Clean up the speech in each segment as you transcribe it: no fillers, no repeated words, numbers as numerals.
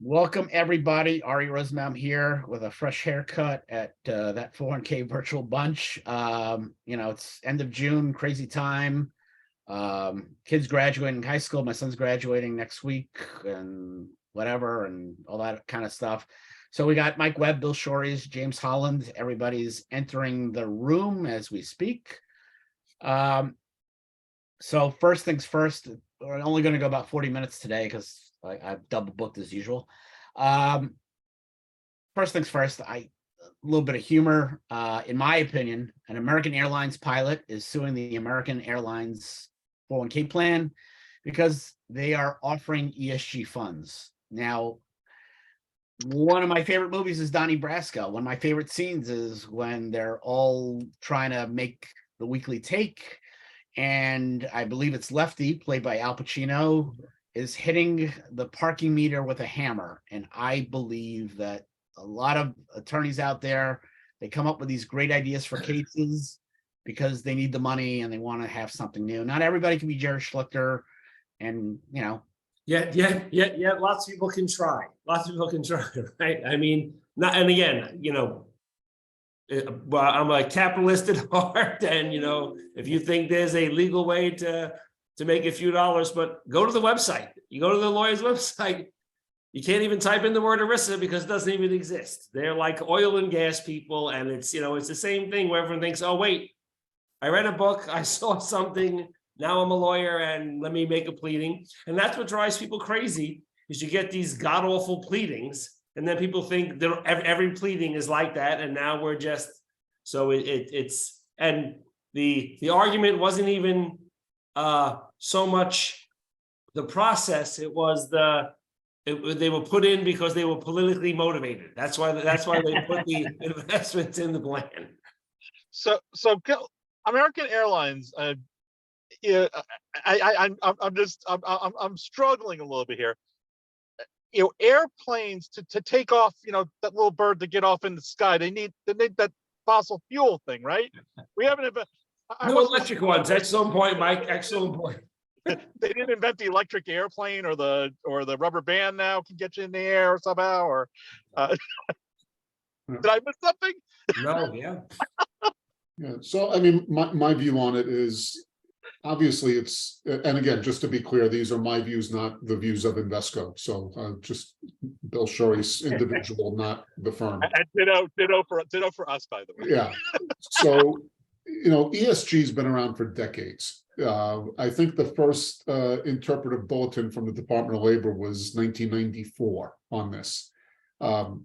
Welcome everybody. Arty Rosenbaum here with a fresh haircut at that 401k virtual bunch. It's end of June, crazy time. Kids graduating high school. My son's graduating next week and whatever and all that kind of stuff. So we got Mike Webb, Bill Schories, James Holland. Everybody's entering the room as we speak. So first things first, we're only going to go about 40 minutes today because I've double booked as usual. First things first, a little bit of humor. In my opinion, an American Airlines pilot is suing the American Airlines 401k plan because they are offering ESG funds. Now, one of my favorite movies is Donnie Brasco. One of my favorite scenes is when they're all trying to make the weekly take, and I believe it's Lefty, played by Al Pacino, is hitting the parking meter with a hammer. And I believe that a lot of attorneys out there, they come up with these great ideas for cases because they need the money and they want to have something new. Not everybody can be Jerry Schlichter, and Yeah. Lots of people can try. Right? I mean, not, and again, well, I'm a capitalist at heart, and if you think there's a legal way to make a few dollars, but go to the website. You go to the lawyer's website, you can't even type in the word ERISA because it doesn't even exist. They're like oil and gas people, and it's the same thing where everyone thinks, oh wait, I read a book, I saw something, now I'm a lawyer and let me make a pleading. And that's what drives people crazy, is you get these god-awful pleadings, and then people think that every pleading is like that, and now we're just, so it's, and the argument wasn't even so much the process, it was they were put in because they were politically motivated. That's why they put the investments in the plan. So American Airlines, I'm struggling a little bit here. Airplanes to take off, that little bird to get off in the sky, they need that fossil fuel thing, right? We haven't No electric ones. Excellent point, Mike. Excellent point. They didn't invent the electric airplane, or the rubber band now can get you in the air somehow, or did I miss something? No, yeah. Yeah. So, I mean, my view on it is, obviously it's, and again, just to be clear, these are my views, not the views of Invesco. So just Bill Schories, individual, not the firm. And ditto for us, by the way. Yeah. So, ESG has been around for decades. I think the first interpretive bulletin from the Department of Labor was 1994 on this. And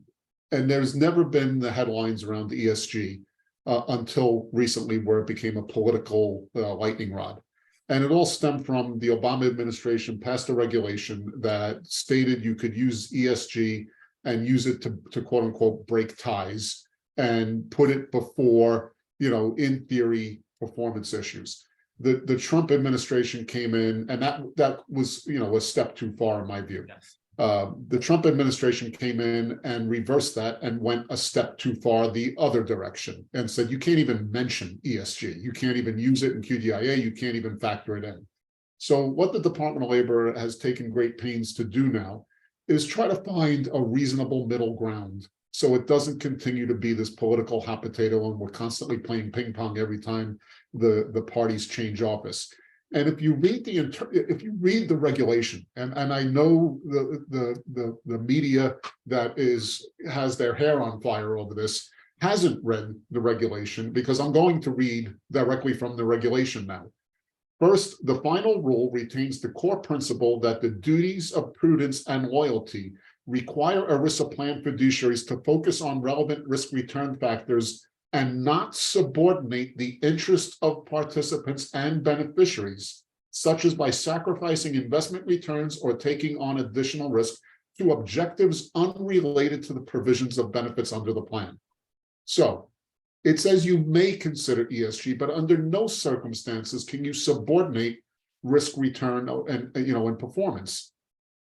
there's never been the headlines around the ESG until recently, where it became a political lightning rod. And it all stemmed from the Obama administration passed a regulation that stated you could use ESG and use it to quote unquote break ties and put it before, in theory, performance issues. The Trump administration came in, and that was, a step too far in my view. Yes. The Trump administration came in and reversed that and went a step too far the other direction and said, you can't even mention ESG. You can't even use it in QDIA. You can't even factor it in. So what the Department of Labor has taken great pains to do now is try to find a reasonable middle ground, so it doesn't continue to be this political hot potato and we're constantly playing ping pong every time the parties change office. And if you read the regulation, and I know the media that has their hair on fire over this hasn't read the regulation, because I'm going to read directly from the regulation now. First, the final rule retains the core principle that the duties of prudence and loyalty require ERISA plan fiduciaries to focus on relevant risk return factors and not subordinate the interest of participants and beneficiaries, such as by sacrificing investment returns or taking on additional risk, to objectives unrelated to the provisions of benefits under the plan. So it says you may consider ESG, but under no circumstances can you subordinate risk return and performance.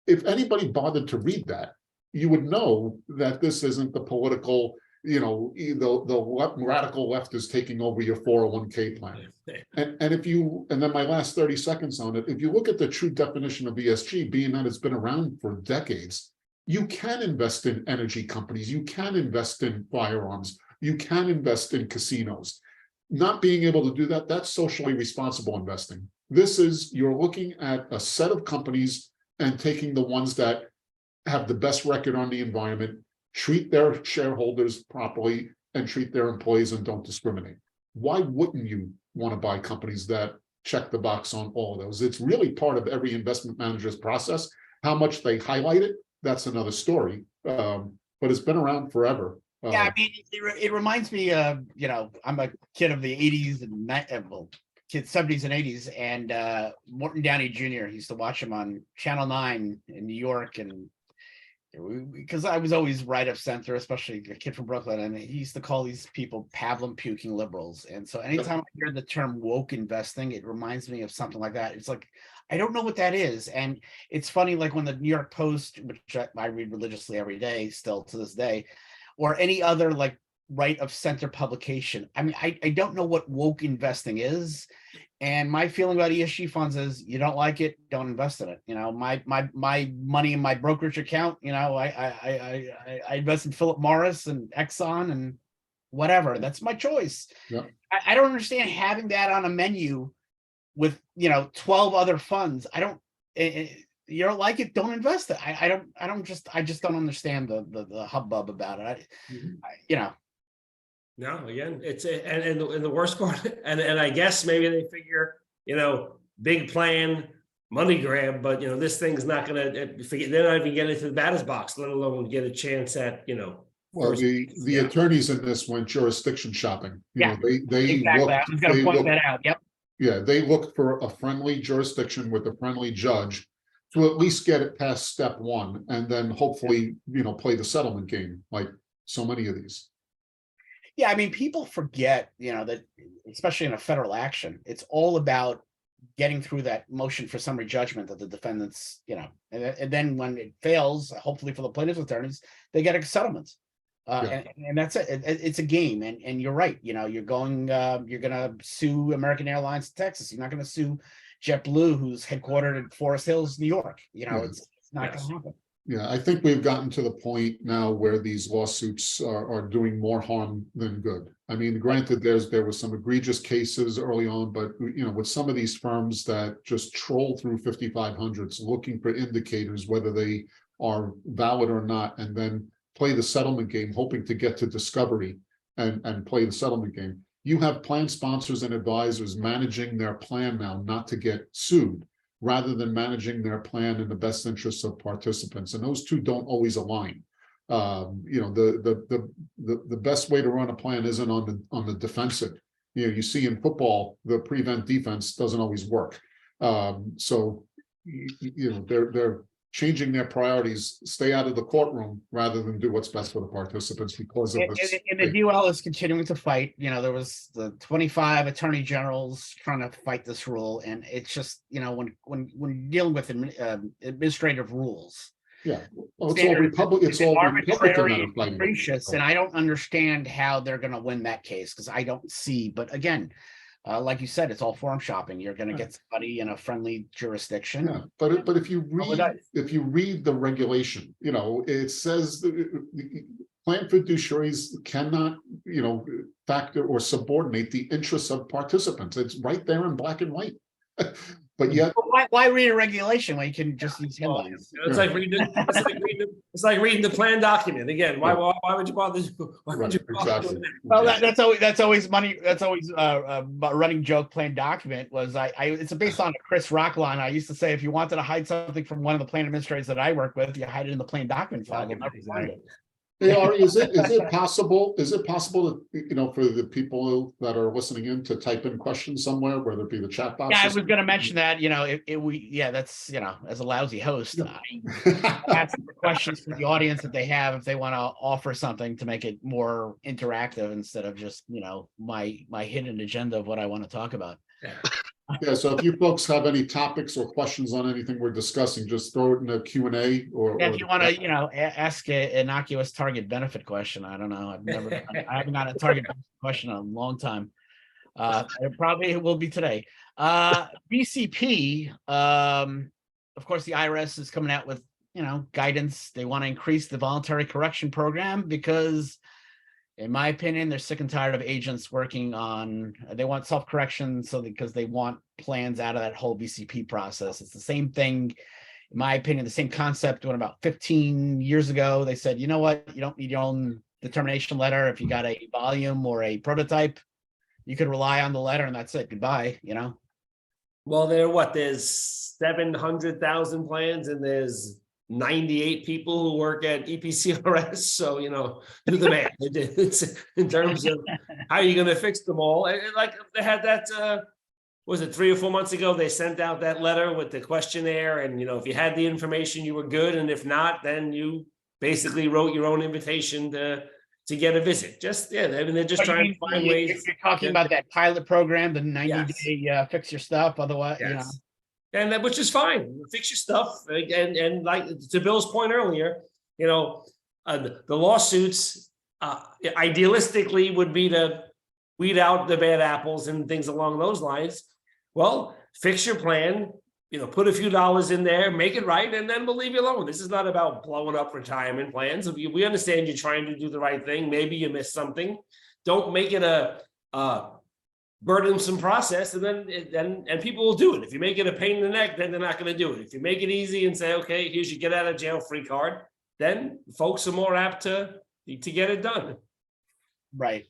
If anybody bothered to read that, you would know that this isn't the political, the radical left is taking over your 401k plan. And then my last 30 seconds on it, if you look at the true definition of ESG, being that it's been around for decades, You can invest in energy companies, you can invest in firearms, you can invest in casinos. Not being able to do that, that's socially responsible investing. This is, you're looking at a set of companies and taking the ones that have the best record on the environment, treat their shareholders properly, and treat their employees and don't discriminate. Why wouldn't you want to buy companies that check the box on all of those? It's really part of every investment manager's process. How much they highlight it, that's another story. But it's been around forever. Yeah, I mean, it reminds me of, I'm a kid of the 80s and well, kid 70s and 80s, and Morton Downey Jr. used to watch him on Channel 9 in New York, and because I was always right of center, especially a kid from Brooklyn, and he used to call these people pablum puking liberals. And so anytime I hear the term woke investing, it reminds me of something like that. It's like, I don't know what that is. And it's funny, like when the New York Post, which I read religiously every day, still to this day, or any other like right of center publication. I mean, I don't know what woke investing is. And my feeling about ESG funds is, you don't like it, don't invest in it. My money in my brokerage account, I invest in Philip Morris and Exxon and whatever. That's my choice. Yeah. I don't understand having that on a menu with 12 other funds. You don't like it, don't invest it. I just don't understand the hubbub about it. No, again, it's and the worst part, and I guess maybe they figure, big plan, money grab, but this thing's not gonna. They're not even getting into the batter's box, let alone get a chance at Well, the attorneys in this went jurisdiction shopping. Yeah, They exactly. I was going to point that out. Yep. Yeah, they looked for a friendly jurisdiction with a friendly judge to at least get it past step one, and then hopefully, play the settlement game like so many of these. Yeah, I mean, people forget, that especially in a federal action, it's all about getting through that motion for summary judgment that the defendants, and then when it fails, hopefully for the plaintiff's attorneys, they get a settlement. And that's it. It's a game, and you're right. You're gonna sue American Airlines in Texas. You're not gonna sue JetBlue, who's headquartered in Forest Hills, New York. It's not gonna happen. Yeah, I think we've gotten to the point now where these lawsuits are doing more harm than good. I mean, granted, there was some egregious cases early on, but with some of these firms that just troll through 5500s looking for indicators, whether they are valid or not, and then play the settlement game, hoping to get to discovery and play the settlement game. You have plan sponsors and advisors managing their plan now not to get sued, rather than managing their plan in the best interests of participants. And those two don't always align. The best way to run a plan isn't on the defensive. You see in football, the prevent defense doesn't always work. So they're changing their priorities, stay out of the courtroom rather than do what's best for the participants because of this. And the DOL is continuing to fight. There was the 25 attorney generals trying to fight this rule, and it's just when dealing with administrative rules. Yeah, well, it's all Republican. It's all Republican capricious, and I don't understand how they're going to win that case because I don't see. But again, like you said, it's all forum shopping. You're going to get somebody in a friendly jurisdiction. Yeah, but if you read the regulation, it says the plan fiduciaries cannot, factor or subordinate the interests of participants. It's right there in black and white. But yet, why read a regulation when you can just use headlines? It's like reading the plan document again. Why would you bother? Exactly. Well, that's always money. That's always a running joke. Plan document was it's based on a Chris Rock line. I used to say if you wanted to hide something from one of the plan administrators that I work with, you hide it in the plan document file. Hey, Arty, is it possible that, for the people that are listening in to type in questions somewhere, whether it be the chat box? Yeah, I was going to mention that, that's, as a lousy host, I ask the questions to the audience that they have, if they want to offer something to make it more interactive instead of just, my hidden agenda of what I want to talk about. Yeah, so if you folks have any topics or questions on anything we're discussing, just throw it in the Q&A or if you want to, ask an innocuous target benefit question. I don't know. I haven't got a target benefit question in a long time. It probably will be today. BCP, of course, the IRS is coming out with guidance. They want to increase the voluntary correction program because, in my opinion, they're sick and tired of agents working on, they want self-correction because they want plans out of that whole VCP process. It's the same thing, in my opinion, the same concept when about 15 years ago, they said, you know what, you don't need your own determination letter. If you got a volume or a prototype, you could rely on the letter and that's it. Goodbye, Well, there's 700,000 plans and there's 98 people who work at EPCRS. So, do the math. It's in terms of how you're going to fix them all. And like they had that, was it 3 or 4 months ago? They sent out that letter with the questionnaire. And, if you had the information, you were good. And if not, then you basically wrote your own invitation to get a visit. They're just trying to find ways. If you're talking about that pilot program, the 90-day Yes. fix your stuff, otherwise, Yes. And that, which is fine. Fix your stuff. And like to Bill's point earlier, the lawsuits idealistically would be to weed out the bad apples and things along those lines. Well, fix your plan, put a few dollars in there, make it right, and then we'll leave you alone. This is not about blowing up retirement plans. We understand you're trying to do the right thing. Maybe you missed something. Don't make it a burdensome process, and then people will do it. If you make it a pain in the neck, then they're not going to do it. If you make it easy and say, okay, here's your get out of jail free card, then folks are more apt to get it done. Right.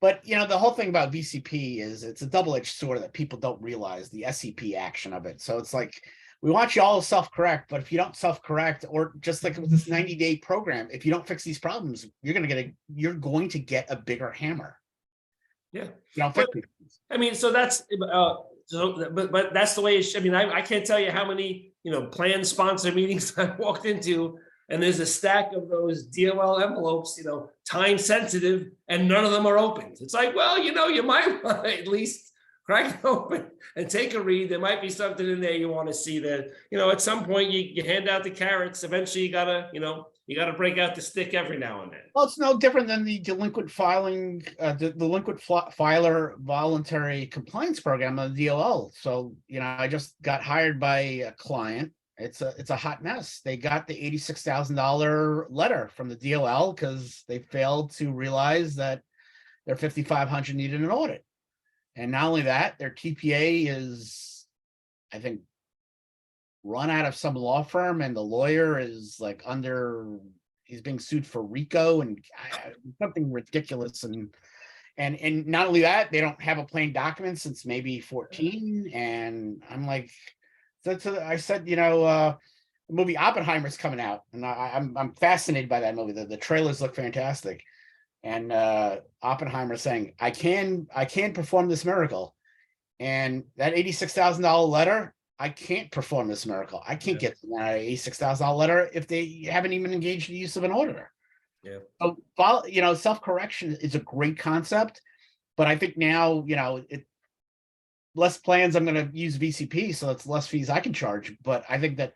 But the whole thing about VCP is it's a double-edged sword that people don't realize the SCP action of it. So it's like, we want you all to self-correct, but if you don't self-correct, or just like with this 90-day program, if you don't fix these problems, you're going to get a bigger hammer. Yeah. I mean, so that's but that's the way I can't tell you how many plan sponsor meetings I walked into, and there's a stack of those DOL envelopes, time sensitive, and none of them are open. It's like, well, you might want to at least crack it open and take a read. There might be something in there you want to see. That at some point you hand out the carrots. Eventually you gotta break out the stick every now and then. Well, it's no different than the delinquent filing, delinquent filer voluntary compliance program, the DOL. So, I just got hired by a client. It's a hot mess. They got the $86,000 letter from the DOL because they failed to realize that their 5,500 needed an audit. And not only that, their TPA is, I think, run out of some law firm, and the lawyer is like he's being sued for RICO and something ridiculous. And not only that, they don't have a plain document since maybe 14. And I'm like, so I said, the movie Oppenheimer's coming out, and I'm fascinated by that movie. The trailers look fantastic. And Oppenheimer saying, I can perform this miracle. And that $86,000 letter, I can't perform this miracle. I can't get that $86,000 letter if they haven't even engaged in the use of an auditor. Yeah. So, self-correction is a great concept, but I think now, less plans, I'm going to use VCP, so it's less fees I can charge. But I think that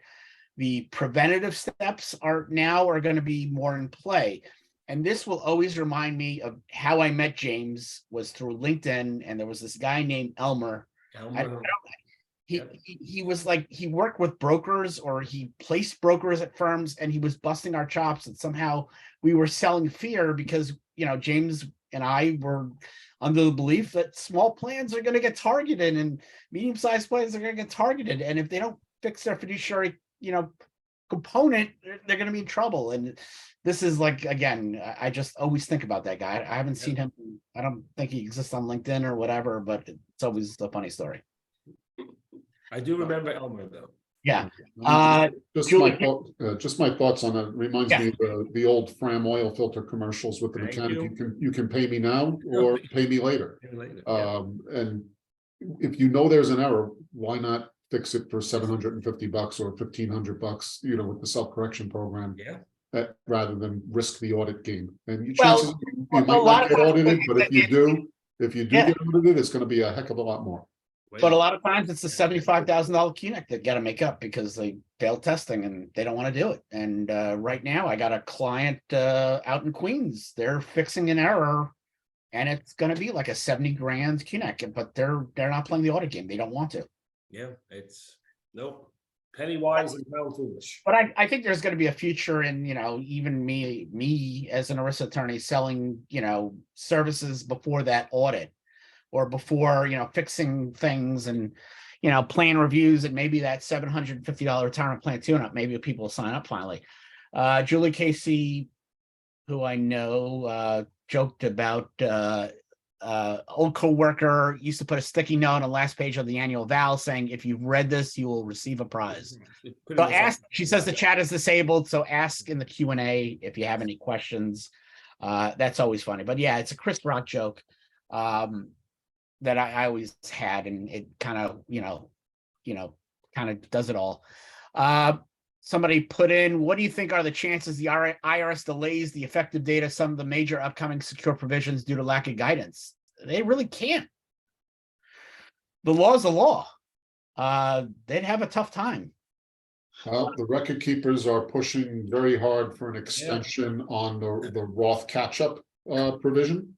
the preventative steps are going to be more in play. And this will always remind me of how I met James was through LinkedIn, and there was this guy named Elmer. He was like, he worked with brokers, or he placed brokers at firms, and he was busting our chops, and somehow we were selling fear because, James and I were under the belief that small plans are going to get targeted and medium-sized plans are going to get targeted. And if they don't fix their fiduciary, component, they're going to be in trouble. And this is like, again, I just always think about that guy. I haven't seen him. I don't think he exists on LinkedIn or whatever, but it's always a funny story. I do remember Elmer though. Yeah. Just my thoughts on it. Reminds me of the old Fram oil filter commercials with the mechanic. You can pay me now or pay me later. And if there's an error, why not fix it for $750 or $1,500? With the self-correction program. Yeah. Rather than risk the audit game. And you might not get audited, but if you do get audited, it's going to be a heck of a lot more. But a lot of times it's the $75,000 QNEC that got to make up because they failed testing and they don't want to do it. And right now I got a client out in Queens. They're fixing an error, and it's going to be like a $70,000 QNEC, but they're not playing the audit game. They don't want to. Yeah, nope. Penny wise and pound foolish. But I think there's going to be a future in, even me as an ERISA attorney selling, services before that audit or before, fixing things and, plan reviews and maybe that $750 retirement plan tune-up. Maybe people will sign up finally. Julie Casey, who I know, joked about old co-worker used to put a sticky note on the last page of the annual val saying, if you've read this, you will receive a prize. So she says the chat is disabled, so ask in the Q&A if you have any questions. That's always funny. But yeah, it's a Chris Rock joke that I always had, and it kind of, kind of does it all. Somebody put in, what do you think are the chances the IRS delays the effective date of some of the major upcoming secure provisions due to lack of guidance? They really can't. The law is the law. They'd have a tough time. Well, the record keepers are pushing very hard for an extension on the Roth catch-up provision.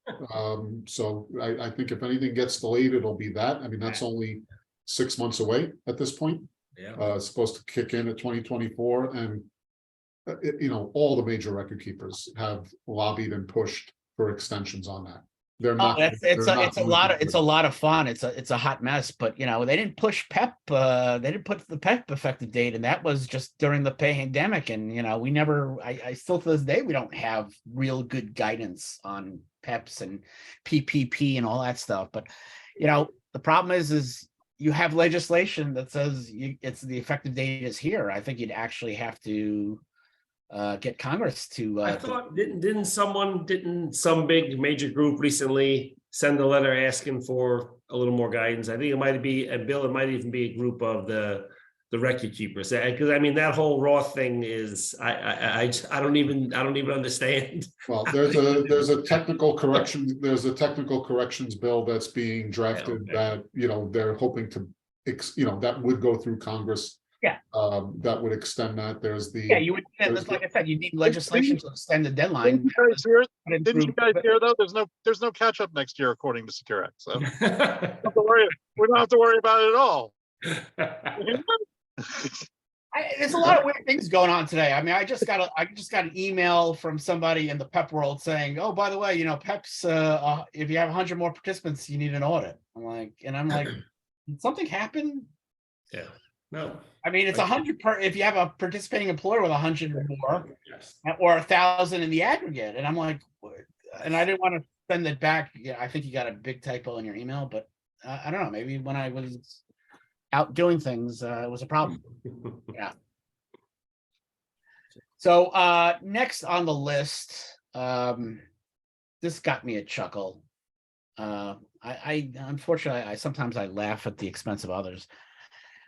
So I think if anything gets delayed, it'll be that. I mean, that's only 6 months away at this point. Yeah. It's supposed to kick in at 2024, and all the major record keepers have lobbied and pushed for extensions on that. They're not. It's a lot of fun. It's a hot mess, but they didn't push PEP. They didn't put the PEP effective date, and that was just during the pandemic. And we never. I still to this day we don't have real good guidance on PEPs and PPP and all that stuff. But the problem is you have legislation that says it's the effective date is here. I think you'd actually have to get Congress to. I thought didn't some big major group recently send a letter asking for a little more guidance? I think it might be a bill. It might even be a group of the record keepers, because I mean that whole Roth thing is I don't even understand. Well, there's a technical correction. There's a technical corrections bill that's being drafted that they're hoping to that would go through Congress. Yeah. That would extend that. There's the you would. Like I said, you need legislation to extend the deadline. Didn't you guys hear though? There's no catch up next year according to Secure Act. So we don't have to worry about it at all. There's a lot of weird things going on today. I mean, I just got an email from somebody in the PEP world saying, "Oh, by the way, PEP's if you have 100 more participants, you need an audit." I'm like, did something happen? Yeah. No. I mean, it's 100 per if you have a participating employer with 100 or more, Yes. or 1,000 in the aggregate. And I'm like, and I didn't want to send it back. Yeah, I think you got a big typo in your email, but I don't know. Maybe when I was out doing things, it was a problem. Yeah. So next on the list, this got me a chuckle. I unfortunately sometimes I laugh at the expense of others.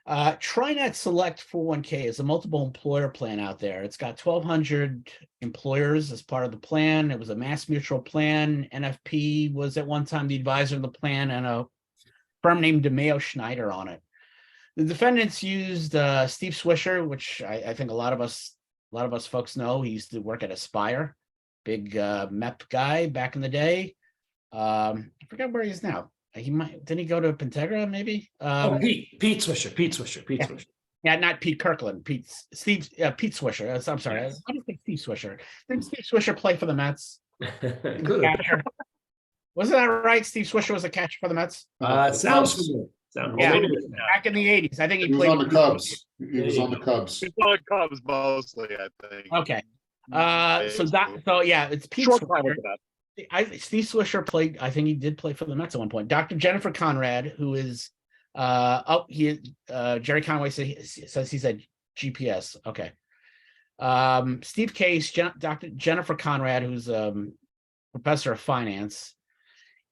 TriNet Select 401k is a multiple employer plan out there. It's got 1,200 employers as part of the plan. It was a Mass Mutual plan. NFP was at one time the advisor of the plan, and a firm named DeMayo Schneider on it. The defendants used Steve Swisher, which I think a lot of us folks know. He used to work at Aspire, big MEP guy back in the day. I forgot where he is now. Didn't he go to Pentegra maybe? Pete Swisher. Yeah, not Pete Kirkland. Pete Swisher. I'm sorry. I don't think Steve Swisher. Didn't Steve Swisher play for the Mets? Catcher. Wasn't that right? Steve Swisher was a catcher for the Mets. Sounds familiar. Back in the 80s. I think he played on the Cubs. He was on the Cubs. He's on the Cubs mostly, I think. Okay. It's Pete Short Swisher. time with that. Steve Swisher played. I think he did play for the Mets at one point. Dr. Jennifer Conrad, who is, Jerry Conway says he's at GPS. Okay. Steve Case, Dr. Jennifer Conrad, who's professor of finance,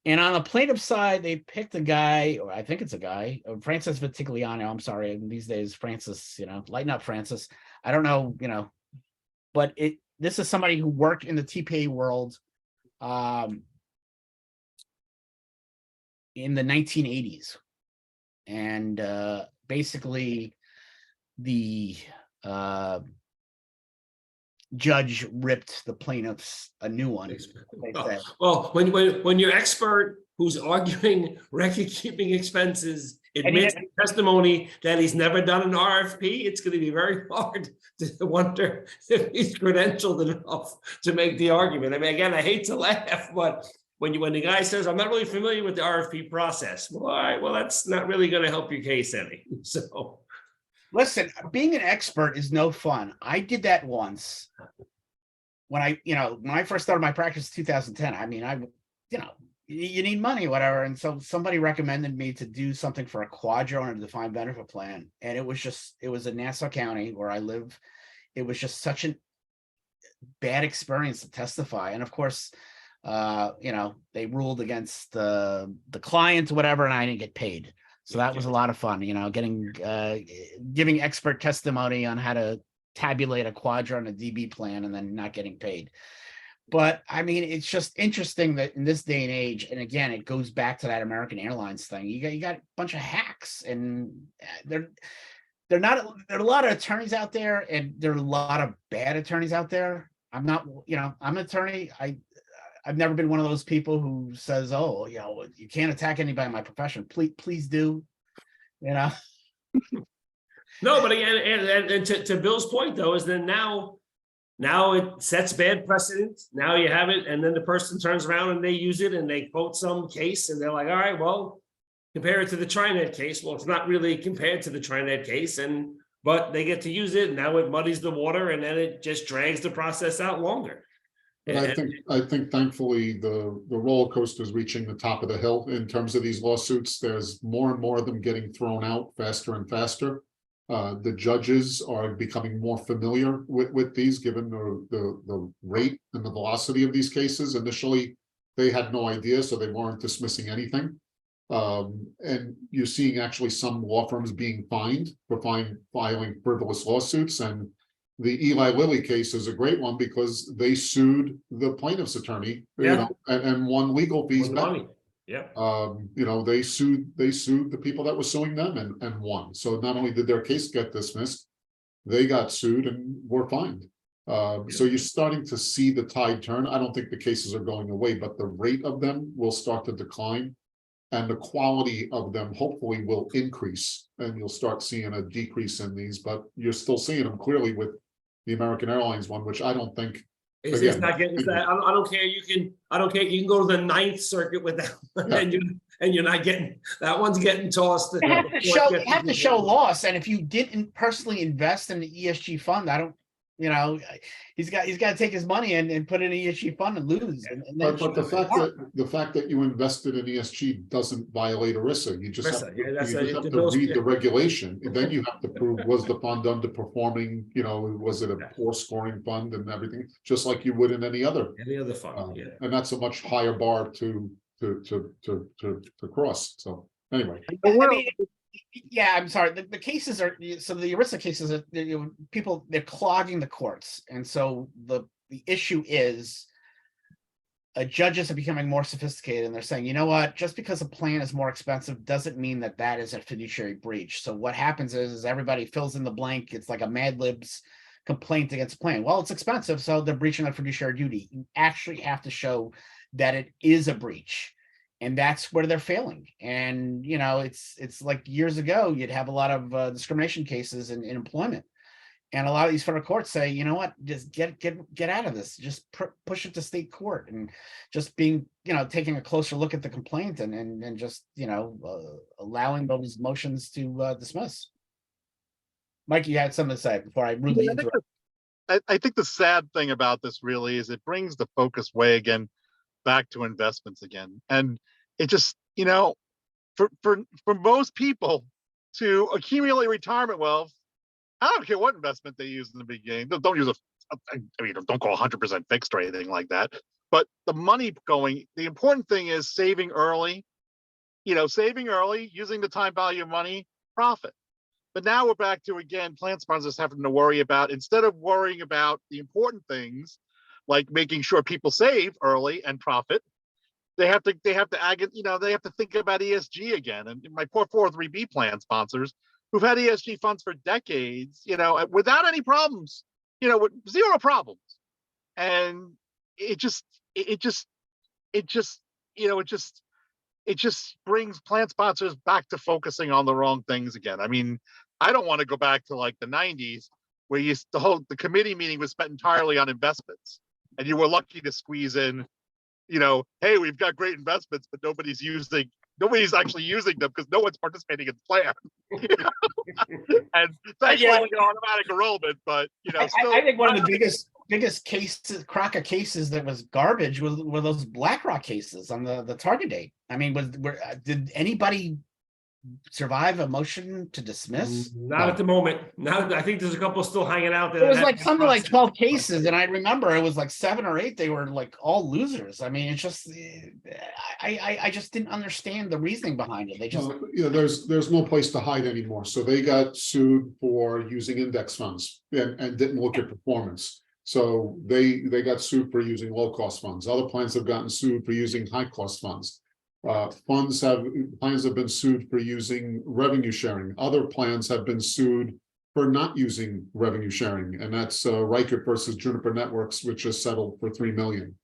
and on the plaintiff side, they picked a guy, or I think it's a guy, Francis Vitigliano. I'm sorry, these days Francis, lighten up, Francis. I don't know, but this is somebody who worked in the TPA world. In the 1980s, and basically the judge ripped the plaintiffs a new one. Well, when your expert who's arguing record keeping expenses admits testimony that he's never done an RFP, it's going to be very hard to wonder if he's credentialed enough to make the argument. I mean, again, I hate to laugh, but when the guy says, I'm not really familiar with the RFP process, well, all right, well, that's not really going to help your case any. So Listen, being an expert is no fun. I did that once when I first started my practice in 2010. I mean, you need money, whatever. And so somebody recommended me to do something for a quadro and a defined benefit plan. And it was in Nassau County where I live. It was just such a bad experience to testify. And of course, they ruled against the client, whatever, and I didn't get paid. So that was a lot of fun, giving expert testimony on how to tabulate a quadro and a DB plan and then not getting paid. But I mean, it's just interesting that in this day and age, and again, it goes back to that American Airlines thing. You got a bunch of hacks, and there are a lot of attorneys out there, and there are a lot of bad attorneys out there. I'm not, I'm an attorney. I've never been one of those people who says, "Oh, you can't attack anybody in my profession." Please do, No, but again, and to Bill's point though, is then now it sets bad precedent. Now you have it, and then the person turns around and they use it and they quote some case, and they're like, "All right, well, compare it to the TriNet case." Well, it's not really compared to the TriNet case, but they get to use it, and now it muddies the water, and then it just drags the process out longer. And I think thankfully the roller coaster is reaching the top of the hill in terms of these lawsuits. There's more and more of them getting thrown out faster and faster. The judges are becoming more familiar with these, given the rate and the velocity of these cases. Initially, they had no idea, so they weren't dismissing anything. And you're seeing actually some law firms being fined for filing frivolous lawsuits. And the Eli Lilly case is a great one because they sued the plaintiff's attorney, and won legal fees back. Yeah. They sued the people that were suing them and won. So not only did their case get dismissed, they got sued and were fined. So you're starting to see the tide turn. I don't think the cases are going away, but the rate of them will start to decline, and the quality of them hopefully will increase, and you'll start seeing a decrease in these, but you're still seeing them clearly with the American Airlines one, which I don't think it's not getting that. I don't care. I don't care. You can go to the Ninth Circuit with that one, and you're not getting that one's getting tossed. You have to show loss, and if you didn't personally invest in the ESG fund, he's got to take his money and put it in an ESG fund and lose. But the fact that you invested in ESG doesn't violate ERISA. You just have to read the regulation, and then you have to prove, was the fund underperforming? Was it a poor scoring fund and everything, just like you would in any other fund. And that's a much higher bar to cross. So anyway. I'm sorry. The cases are, so the ERISA cases are, people, they're clogging the courts. And so the issue is judges are becoming more sophisticated, and they're saying, you know what, just because a plan is more expensive doesn't mean that is a fiduciary breach. So what happens is everybody fills in the blank. It's like a Mad Libs complaint against a plan. Well, it's expensive, so they're breaching their fiduciary duty. You actually have to show that it is a breach. And that's where they're failing. And, it's like years ago, you'd have a lot of discrimination cases in employment. And a lot of these federal courts say, you know what, just get out of this, just push it to state court, and just being, taking a closer look at the complaint and just, allowing those motions to dismiss. Mike, you had something to say before I rudely interrupt. I think the sad thing about this really is it brings the focus way again back to investments again. And it just, for most people to accumulate retirement wealth, I don't care what investment they use in the beginning. Don't use don't go 100% fixed or anything like that. But the money the important thing is saving early, using the time value of money, profit. But now we're back to, again, plan sponsors having to worry about, instead of worrying about the important things, like making sure people save early and profit, they have to think about ESG again. And my poor 403B plan sponsors who've had ESG funds for decades, without any problems, with zero problems. And it just it just brings plan sponsors back to focusing on the wrong things again. I mean, I don't want to go back to like the 90s where the committee meeting was spent entirely on investments, and you were lucky to squeeze in, hey, we've got great investments, but nobody's actually using them because no one's participating in the plan. And thankfully we get automatic enrollment, but I think one of the biggest cases, crock of cases that was garbage were those BlackRock cases on the target date. I mean, did anybody survive a motion to dismiss? Not at the moment. I think there's a couple still hanging out there. It was like something like 12 cases, and I remember it was like 7 or 8. They were like all losers. I mean, it's just I just didn't understand the reasoning behind it. They just there's no place to hide anymore. So they got sued for using index funds and didn't look at performance. So they got sued for using low cost funds. Other plans have gotten sued for using high cost funds. Plans have been sued for using revenue sharing. Other plans have been sued for not using revenue sharing, and that's Reichert versus Juniper Networks, which is settled for $3 million,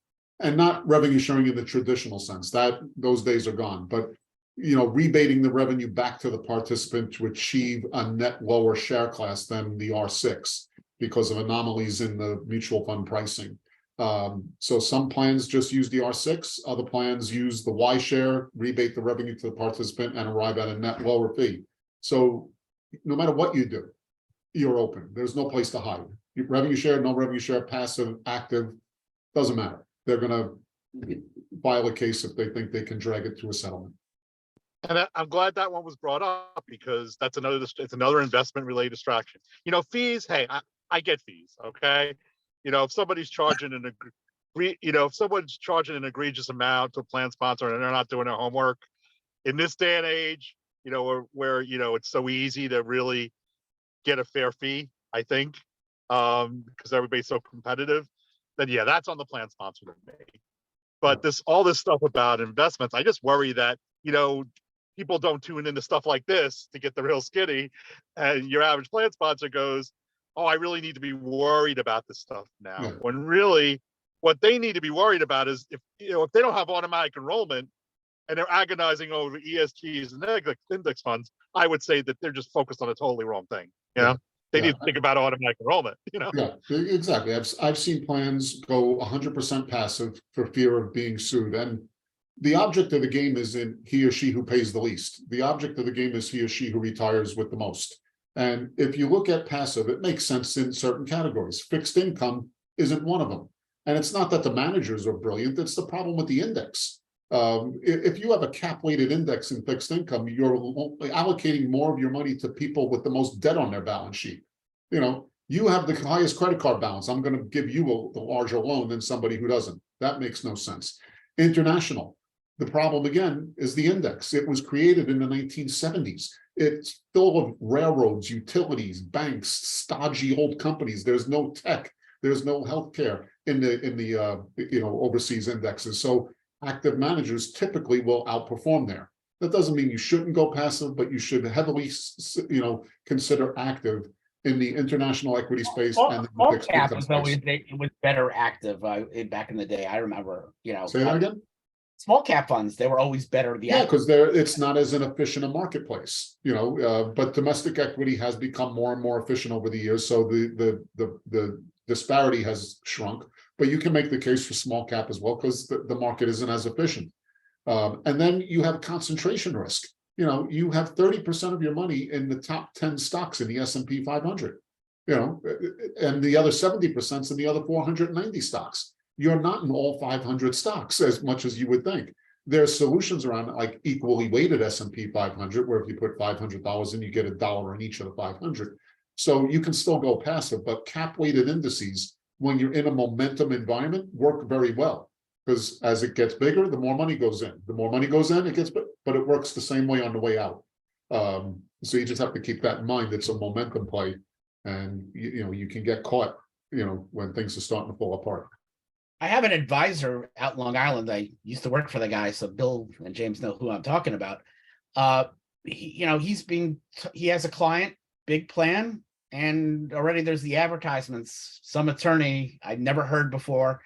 and not revenue sharing in the traditional sense. That those days are gone. But rebating the revenue back to the participant to achieve a net lower share class than the R6 because of anomalies in the mutual fund pricing. So some plans just use the R6, other plans use the Y share, rebate the revenue to the participant, and arrive at a net lower fee. So no matter what you do, you're open. There's no place to hide. Revenue share, no revenue share, passive, active, doesn't matter. They're going to file a case if they think they can drag it to a settlement. And I'm glad that one was brought up because it's another investment related distraction. Fees. Hey, I get fees. Okay. If somebody's charging an egregious amount to a plan sponsor and they're not doing their homework in this day and age, where it's so easy to really get a fair fee, I think, because everybody's so competitive, then yeah, that's on the plan sponsor to me. But all this stuff about investments, I just worry that, people don't tune into stuff like this to get the real skinny, and your average plan sponsor goes, oh, I really need to be worried about this stuff now. Yeah. When really what they need to be worried about is if they don't have automatic enrollment and they're agonizing over ESGs and index funds, I would say that they're just focused on a totally wrong thing. They need to think about automatic enrollment. Yeah, exactly. I've seen plans go 100% passive for fear of being sued. And the object of the game isn't he or she who pays the least. The object of the game is he or she who retires with the most. And if you look at passive, it makes sense in certain categories. Fixed income isn't one of them. And it's not that the managers are brilliant, it's the problem with the index. If you have a cap-weighted index in fixed income, you're allocating more of your money to people with the most debt on their balance sheet. You have the highest credit card balance. I'm going to give you a larger loan than somebody who doesn't. That makes no sense. International. The problem, again, is the index. It was created in the 1970s. It's full of railroads, utilities, banks, stodgy old companies. There's no tech. There's no healthcare in the overseas indexes. So active managers typically will outperform there. That doesn't mean you shouldn't go passive, but you should heavily, consider active in the international equity space and the fixed income space. It was better active back in the day. I remember. Say that again. Small cap funds, they were always better. Because it's not as inefficient a marketplace, but domestic equity has become more and more efficient over the years. So the disparity has shrunk, but you can make the case for small cap as well because the market isn't as efficient. And then you have concentration risk. You have 30% of your money in the top 10 stocks in the S&P 500, and the other 70% is in the other 490 stocks. You're not in all 500 stocks as much as you would think. There's solutions around like equally weighted S&P 500, where if you put $500 in, you get $1 in each of the 500. So you can still go passive, but cap weighted indices, when you're in a momentum environment, work very well because as it gets bigger, the more money goes in. The more money goes in, it gets, but it works the same way on the way out. So you just have to keep that in mind. It's a momentum play, and you can get caught, when things are starting to fall apart. I have an advisor out Long Island. I used to work for the guy, so Bill and James know who I'm talking about. He has a client, big plan, and already there's the advertisements. Some attorney I'd never heard before,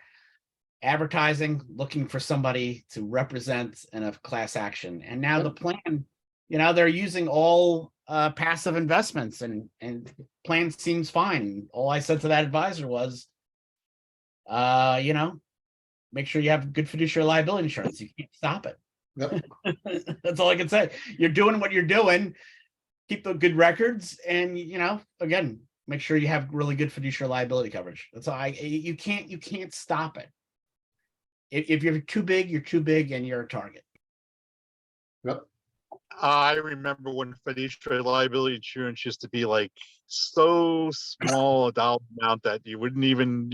advertising, looking for somebody to represent in a class action. And now the plan, they're using all passive investments, and plan seems fine. All I said to that advisor was, make sure you have good fiduciary liability insurance. You can't stop it. Yep. That's all I can say. You're doing what you're doing. Keep the good records, and again, make sure you have really good fiduciary liability coverage. That's all. You can't stop it. If you're too big, you're too big, and you're a target. Yep. I remember when fiduciary liability insurance used to be like so small a dollar amount that you wouldn't even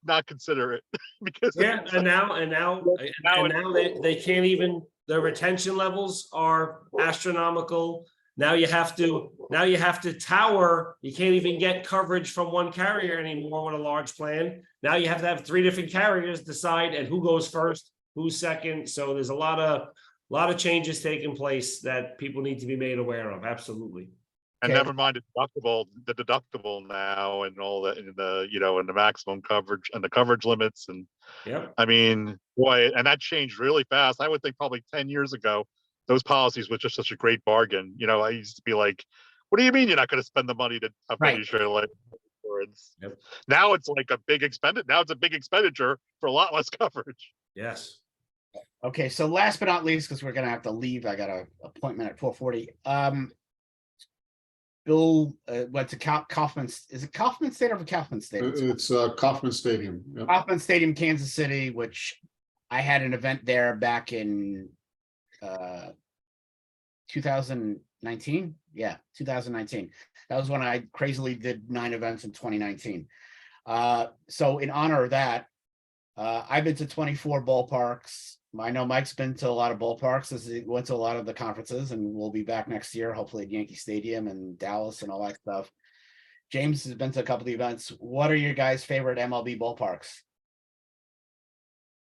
not consider it because Yeah, and now they can't even, the retention levels are astronomical. Now you have to tower. You can't even get coverage from one carrier anymore with a large plan. Now you have to have 3 different carriers decide and who goes first, who's second. So there's a lot of changes taking place that people need to be made aware of. Absolutely. And Okay. never mind the deductible now and all that, and the maximum coverage and the coverage limits. And Yep. I mean, boy, and that changed really fast. I would think probably 10 years ago, those policies were just such a great bargain. I used to be like, what do you mean you're not going to spend the money to have Right. fiduciary liability insurance? Yep. Now it's like a big expenditure for a lot less coverage. Yes. Okay, so last but not least, because we're gonna have to leave, I got an appointment at 4:40. Bill went to Kaufman. Is it Kaufman State or Kaufman State? It's Kauffman Stadium. Yep. Kaufman Stadium, Kansas City, which I had an event there back in 2019. Yeah, 2019. That was when I crazily did 9 events in 2019. So in honor of that, I've been to 24 ballparks. I know Mike's been to a lot of ballparks as he went to a lot of the conferences, and we'll be back next year, hopefully at Yankee Stadium and Dallas and all that stuff. James has been to a couple of the events. What are your guys' favorite MLB ballparks?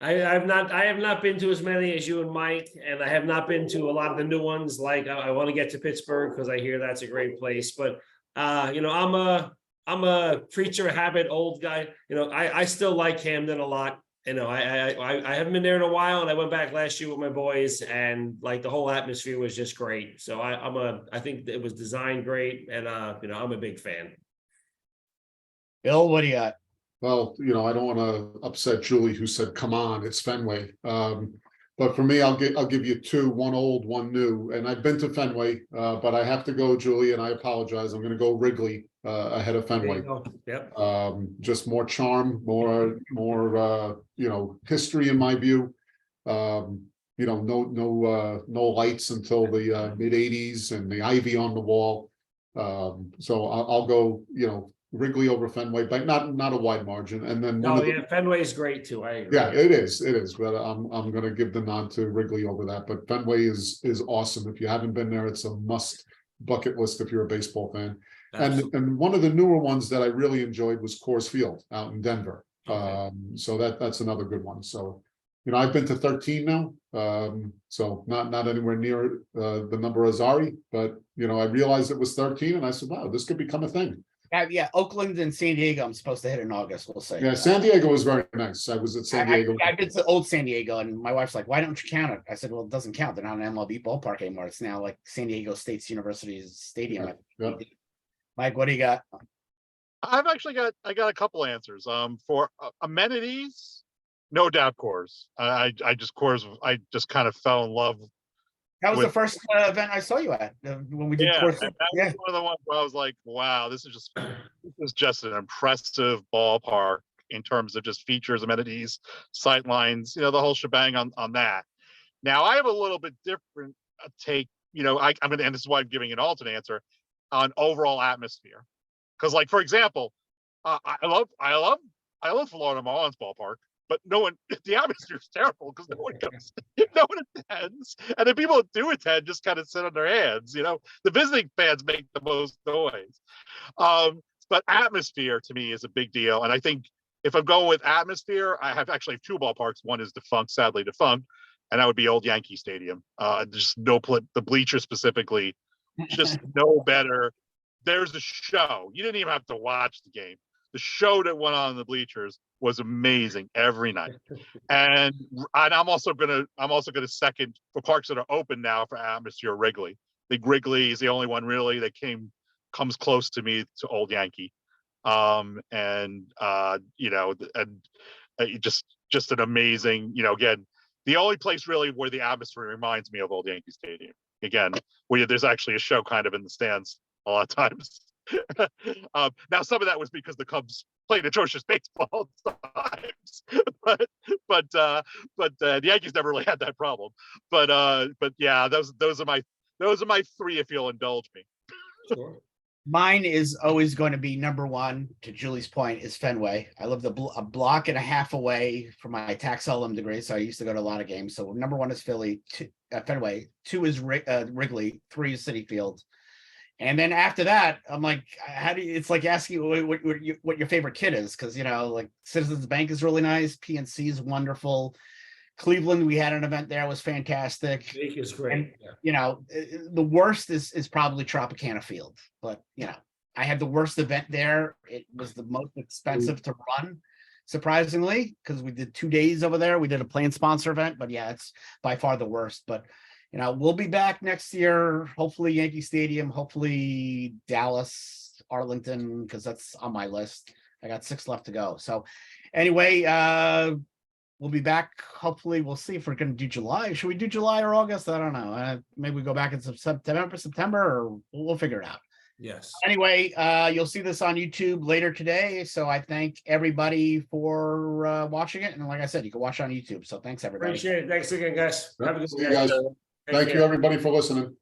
I have not been to as many as you and Mike, and I have not been to a lot of the new ones. Like I want to get to Pittsburgh because I hear that's a great place. But I'm a creature of habit, old guy. I still like Camden a lot. I haven't been there in a while, and I went back last year with my boys, and like the whole atmosphere was just great. So I think it was designed great, and I'm a big fan. Bill, what do you got? Well, I don't want to upset Julie, who said, "Come on, it's Fenway." But for me, I'll give you 2, one old, one new. And I've been to Fenway, but I have to go, Julie, and I apologize. I'm going to go Wrigley ahead of Fenway. Yep. Just more charm, more history in my view. No lights until the mid '80s and the ivy on the wall. So I'll go, Wrigley over Fenway, but not a wide margin. And then Fenway's great too. I agree. Yeah, it is. But I'm going to give the nod to Wrigley over that. But Fenway is awesome. If you haven't been there, it's a must bucket list if you're a baseball fan. And one of the newer ones that I really enjoyed was Coors Field out in Denver. Okay. So that's another good one. So I've been to 13 now. So not anywhere near the number of Zari, but I realized it was 13, and I said, wow, this could become a thing. Yeah, Oakland and San Diego, I'm supposed to hit in August, we'll say. Yeah, San Diego was very nice. I was at San Diego. I've been to old San Diego, and my wife's like, why don't you count it? I said, well, it doesn't count. They're not an MLB ballpark anymore. It's now like San Diego State University's stadium. Yeah. Mike, what do you got? I got a couple answers. For amenities, no doubt Coors. I just kind of fell in love. That was the first event I saw you at when we did Coors. That was one of the ones where I was like, wow, this is just an impressive ballpark in terms of just features, amenities, sight lines, the whole shebang on that. Now I have a little bit different take, I'm gonna, and this is why I'm giving an alternate answer on overall atmosphere. Because, like, for example, I love Florida Marlins ballpark, but the atmosphere is terrible because no one comes, no one attends, and the people that do attend just kind of sit on their hands. The visiting fans make the most noise. But atmosphere to me is a big deal, and I think if I'm going with atmosphere, I have actually 2 ballparks. One is sadly defunct, and that would be old Yankee Stadium. Just the bleachers specifically, just no better. There's a show. You didn't even have to watch the game. the show that went on in the bleachers was amazing every night. And I'm also gonna second for parks that are open now for atmosphere Wrigley. I think Wrigley is the only one really that comes close to me to Old Yankee. Just an amazing, again, the only place really where the atmosphere reminds me of Old Yankee Stadium. Again, where there's actually a show kind of in the stands a lot of times. Now some of that was because the Cubs played atrocious baseball times, but the Yankees never really had that problem. But yeah, those are my three if you'll indulge me. Sure. Mine is always going to be number one, to Julie's point, is Fenway. I lived a block and a half away from my tax LM degree, so I used to go to a lot of games. So number one is Fenway, 2 is Wrigley, 3 is Citi Field. And then after that, I'm like, it's like asking what your favorite kid is, because, like Citizens Bank is really nice, PNC is wonderful. Cleveland, we had an event there, was fantastic. Jake is great. And, the worst is probably Tropicana Field, but I had the worst event there. It was the most expensive to run, surprisingly, because we did 2 days over there. We did a plan sponsor event, but yeah, it's by far the worst. But we'll be back next year, hopefully Yankee Stadium, hopefully Dallas, Arlington, because that's on my list. I got 6 left to go. So anyway, we'll be back. Hopefully, we'll see if we're going to do July. Should we do July or August? I don't know. Maybe we go back in September, or we'll figure it out. Yes. Anyway, you'll see this on YouTube later today. So I thank everybody for watching it. And like I said, you can watch it on YouTube. So thanks, everybody. Appreciate it. Thanks again, guys. Have a good See you guys. day. Thank you, everybody, for listening.